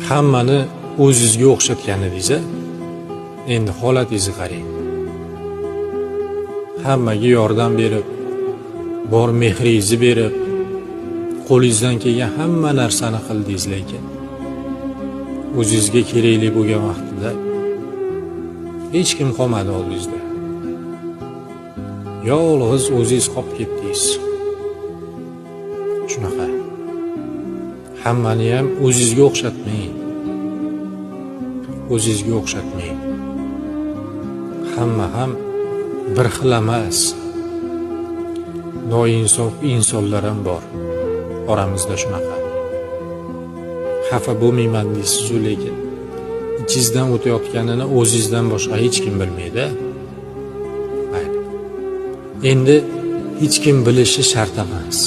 hammani o'zingizga o'xshatgan edingiz-a? Endi holatingizni qarang. Hammaga yordam berib, bor mehringizni berib, qo'lingizdan kelgan hamma narsani qildingiz, lekin o'zingizga kerakli bo'lgan vaqtida hech kim qolmadi oldingizda. Yolg'iz o'zingiz qolib ketdingiz. Shunaqa. Hammani ham o'zingizga o'xshatmang. O'zingizga o'xshatmang. Hamma ham bir xil emas. Noinsof insonlar ham bor oramizda shunaqa. Xafa bo'lmayman deysiz-ku, lekin ichingizdan o'tayotganini o'zingizdan boshqa hech kim bilmaydi. Endi hech kim bilishi shart emas.